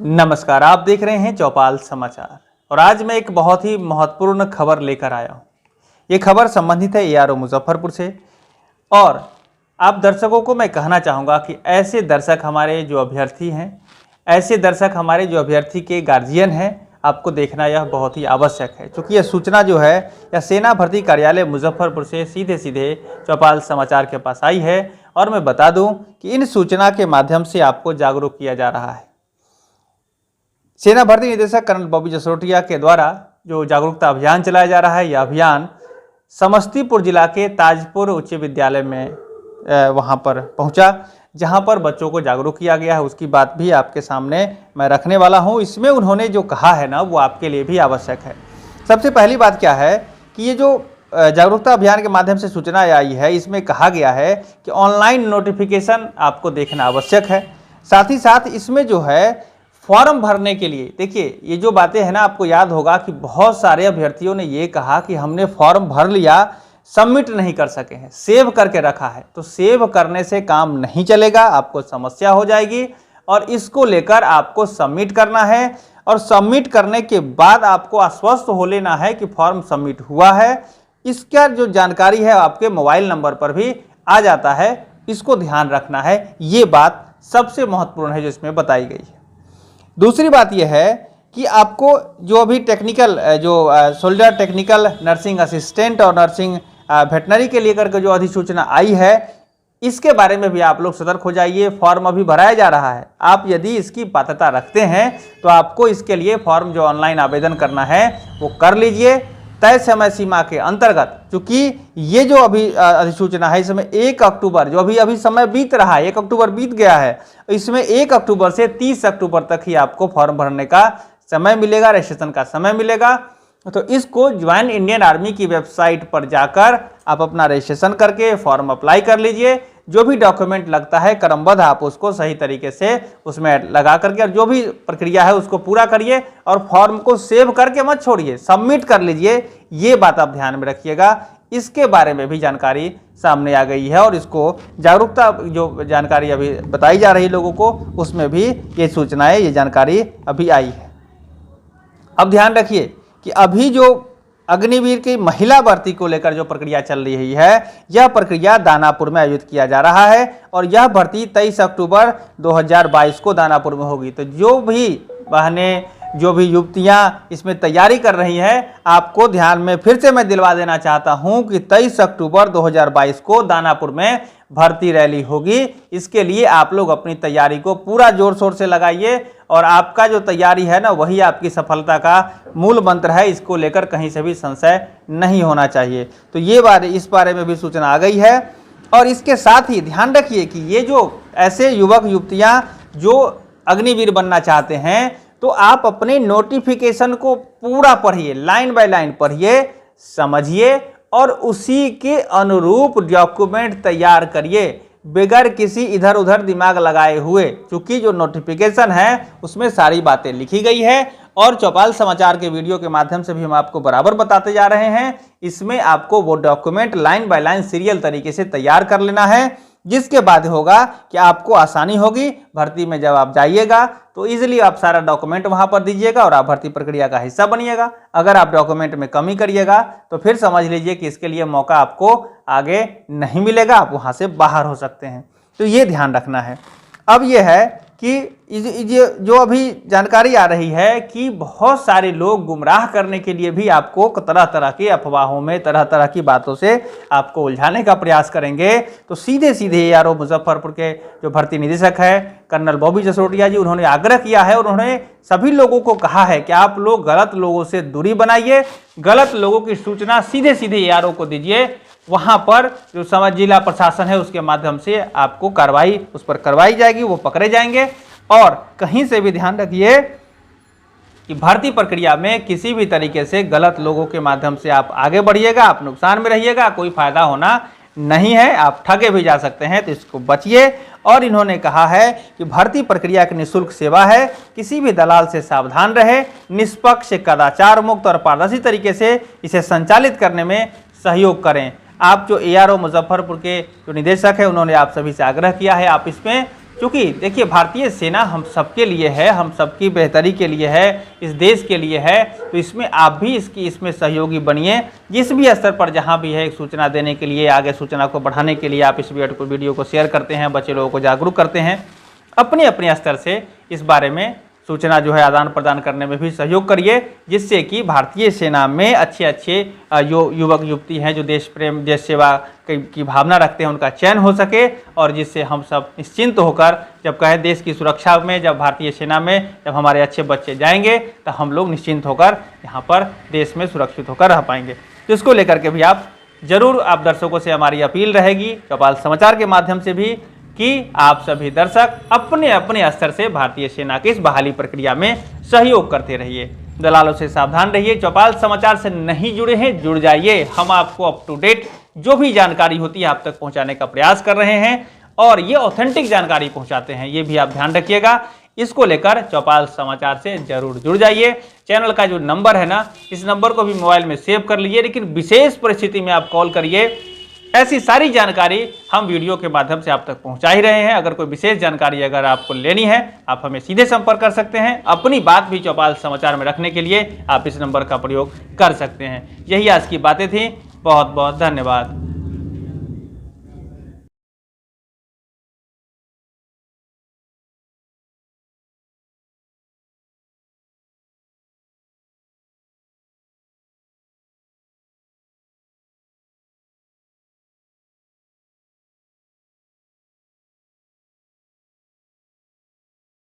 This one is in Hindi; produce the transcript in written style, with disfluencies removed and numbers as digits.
नमस्कार, आप देख रहे हैं चौपाल समाचार और आज मैं एक बहुत ही महत्वपूर्ण खबर लेकर आया हूं। ये खबर संबंधित है एआरओ मुजफ्फरपुर से और आप दर्शकों को मैं कहना चाहूँगा कि ऐसे दर्शक हमारे जो अभ्यर्थी हैं, ऐसे दर्शक हमारे जो अभ्यर्थी के गार्जियन हैं, आपको देखना यह बहुत ही आवश्यक है, क्योंकि यह सूचना जो है यह सेना भर्ती कार्यालय मुजफ्फरपुर से सीधे सीधे चौपाल समाचार के पास आई है। और मैं बता दूं कि इन सूचना के माध्यम से आपको जागरूक किया जा रहा है। सेना भर्ती निदेशक कर्नल बॉबी जसरोटिया के द्वारा जो जागरूकता अभियान चलाया जा रहा है, यह अभियान समस्तीपुर जिला के ताजपुर उच्च विद्यालय में वहां पर पहुंचा, जहां पर बच्चों को जागरूक किया गया है। उसकी बात भी आपके सामने मैं रखने वाला हूं। इसमें उन्होंने जो कहा है ना, वो आपके लिए भी आवश्यक है। सबसे पहली बात क्या है कि ये जो जागरूकता अभियान के माध्यम से सूचना आई है, इसमें कहा गया है कि ऑनलाइन नोटिफिकेशन आपको देखना आवश्यक है। साथ ही साथ इसमें जो है फॉर्म भरने के लिए, देखिए ये जो बातें हैं ना, आपको याद होगा कि बहुत सारे अभ्यर्थियों ने ये कहा कि हमने फॉर्म भर लिया, सबमिट नहीं कर सके हैं, सेव करके रखा है। तो सेव करने से काम नहीं चलेगा, आपको समस्या हो जाएगी और इसको लेकर आपको सबमिट करना है। और सबमिट करने के बाद आपको आश्वस्त हो लेना है कि फॉर्म सबमिट हुआ है। इसका जो जानकारी है आपके मोबाइल नंबर पर भी आ जाता है, इसको ध्यान रखना है। ये बात सबसे महत्वपूर्ण है जो इसमें बताई गई है। दूसरी बात यह है कि आपको जो अभी technical soldier technical nursing assistant और नर्सिंग वेटनरी के लेकर के जो अधिसूचना आई है, इसके बारे में भी आप लोग सतर्क हो जाइए। फॉर्म अभी भराया जा रहा है। आप यदि इसकी पात्रता रखते हैं तो आपको इसके लिए फॉर्म जो ऑनलाइन आवेदन करना है वो कर लीजिए तय समय सीमा के अंतर्गत। चूंकि ये जो अभी अधिसूचना है, इसमें 1 अक्टूबर जो अभी समय बीत रहा है, 1 अक्टूबर बीत गया है, इसमें 1 अक्टूबर से 30 अक्टूबर तक ही आपको फॉर्म भरने का समय मिलेगा, रजिस्ट्रेशन का समय मिलेगा। तो इसको ज्वाइन इंडियन आर्मी की वेबसाइट पर जाकर आप अपना रजिस्ट्रेशन करके फॉर्म अप्लाई कर लीजिए। जो भी डॉक्यूमेंट लगता है क्रमबद्ध आप उसको सही तरीके से उसमें लगा करके और जो भी प्रक्रिया है उसको पूरा करिए और फॉर्म को सेव करके मत छोड़िए, सबमिट कर लीजिए। ये बात आप ध्यान में रखिएगा। इसके बारे में भी जानकारी सामने आ गई है और इसको जागरूकता जो जानकारी अभी बताई जा रही लोगों को, उसमें भी ये सूचनाएं, ये जानकारी अभी आई है। अब ध्यान रखिए कि अभी जो अग्निवीर की महिला भर्ती को लेकर जो प्रक्रिया चल रही है, यह प्रक्रिया दानापुर में आयोजित किया जा रहा है और यह भर्ती 23 अक्टूबर 2022 को दानापुर में होगी। तो जो भी बहनें, जो भी युवतियां इसमें तैयारी कर रही हैं, आपको ध्यान में फिर से मैं दिलवा देना चाहता हूं कि 23 अक्टूबर 2022 को दानापुर में भर्ती रैली होगी। इसके लिए आप लोग अपनी तैयारी को पूरा जोर शोर से लगाइए और आपका जो तैयारी है ना, वही आपकी सफलता का मूल मंत्र है। इसको लेकर कहीं से भी संशय नहीं होना चाहिए। तो ये इस बारे में भी सूचना आ गई है। और इसके साथ ही ध्यान रखिए कि ये जो ऐसे युवक युवतियां जो अग्निवीर बनना चाहते हैं, तो आप अपने नोटिफिकेशन को पूरा पढ़िए, लाइन बाय लाइन पढ़िए, समझिए और उसी के अनुरूप डॉक्यूमेंट तैयार करिए, बगैर किसी इधर उधर दिमाग लगाए हुए। क्योंकि जो नोटिफिकेशन है उसमें सारी बातें लिखी गई है और चौपाल समाचार के वीडियो के माध्यम से भी हम आपको बराबर बताते जा रहे हैं। इसमें आपको वो document line by line serial तरीके से तैयार कर लेना है, जिसके बाद होगा कि आपको आसानी होगी भर्ती में। जब आप जाइएगा तो इजीली आप सारा डॉक्यूमेंट वहां पर दीजिएगा और आप भर्ती प्रक्रिया का हिस्सा बनिएगा। अगर आप डॉक्यूमेंट में कमी करिएगा तो फिर समझ लीजिए कि इसके लिए मौका आपको आगे नहीं मिलेगा, आप वहां से बाहर हो सकते हैं। तो ये ध्यान रखना है। अब यह है कि जो अभी जानकारी आ रही है कि बहुत सारे लोग गुमराह करने के लिए भी आपको तरह तरह के अफवाहों में, तरह तरह की बातों से आपको उलझाने का प्रयास करेंगे। तो सीधे सीधे एआरओ मुजफ्फरपुर के जो भर्ती निदेशक है कर्नल बॉबी जसरोटिया जी, उन्होंने आग्रह किया है और उन्होंने सभी लोगों को कहा है कि आप लोग गलत लोगों से दूरी बनाइए, गलत लोगों की सूचना सीधे सीधे एआरओ को दीजिए। वहां पर जो समझ जिला प्रशासन है उसके माध्यम से आपको कार्रवाई उस पर करवाई जाएगी, वो पकड़े जाएंगे। और कहीं से भी ध्यान रखिए कि भर्ती प्रक्रिया में किसी भी तरीके से गलत लोगों के माध्यम से आप आगे बढ़िएगा, आप नुकसान में रहिएगा, कोई फायदा होना नहीं है, आप ठगे भी जा सकते हैं, तो इसको बचिए। और इन्होंने कहा है कि भर्ती प्रक्रिया की निःशुल्क सेवा है, किसी भी दलाल से सावधान रहे, निष्पक्ष, कदाचार मुक्त और पारदर्शी तरीके से इसे संचालित करने में सहयोग करें। आप जो एआरओ मुजफ्फरपुर के जो निदेशक है, उन्होंने आप सभी से आग्रह किया है आप इसमें क्योंकि देखिए भारतीय सेना हम सबके लिए है, हम सबकी बेहतरी के लिए है, इस देश के लिए है। तो इसमें आप भी इसमें सहयोगी बनिए। जिस भी स्तर पर जहां भी है एक सूचना देने के लिए, आगे सूचना को बढ़ाने के लिए आप इस वीडियो को शेयर करते हैं, बच्चे लोगों को जागरूक करते हैं। अपने अपने स्तर से इस बारे में सूचना जो है आदान प्रदान करने में भी सहयोग करिए, जिससे कि भारतीय सेना में अच्छे अच्छे युवक युवती हैं जो देश प्रेम देश सेवा की भावना रखते हैं, उनका चयन हो सके, और जिससे हम सब निश्चिंत होकर जब कहे देश की सुरक्षा में, जब भारतीय सेना में जब हमारे अच्छे बच्चे जाएंगे तो हम लोग निश्चिंत होकर यहाँ पर देश में सुरक्षित होकर रह पाएंगे। तो इसको लेकर के भी आप जरूर, आप दर्शकों से हमारी अपील रहेगी चौपाल समाचार के माध्यम से भी, कि आप सभी दर्शक अपने अपने स्तर से भारतीय सेना की इस बहाली प्रक्रिया में सहयोग करते रहिए। दलालों से सावधान रहिए। चौपाल समाचार से नहीं जुड़े हैं, जुड़ जाइए। हम आपको अप टू डेट जो भी जानकारी होती है आप तक पहुंचाने का प्रयास कर रहे हैं, और ये ऑथेंटिक जानकारी पहुंचाते हैं, ये भी आप ध्यान रखिएगा। इसको लेकर चौपाल समाचार से जरूर जुड़ जाइए। चैनल का जो नंबर है ना, इस नंबर को भी मोबाइल में सेव कर लीजिए, लेकिन विशेष परिस्थिति में आप कॉल करिए। ऐसी सारी जानकारी हम वीडियो के माध्यम से आप तक पहुंचा ही रहे हैं। अगर कोई विशेष जानकारी अगर आपको लेनी है, आप हमें सीधे संपर्क कर सकते हैं। अपनी बात भी चौपाल समाचार में रखने के लिए आप इस नंबर का प्रयोग कर सकते हैं। यही आज की बातें थी। बहुत बहुत धन्यवाद।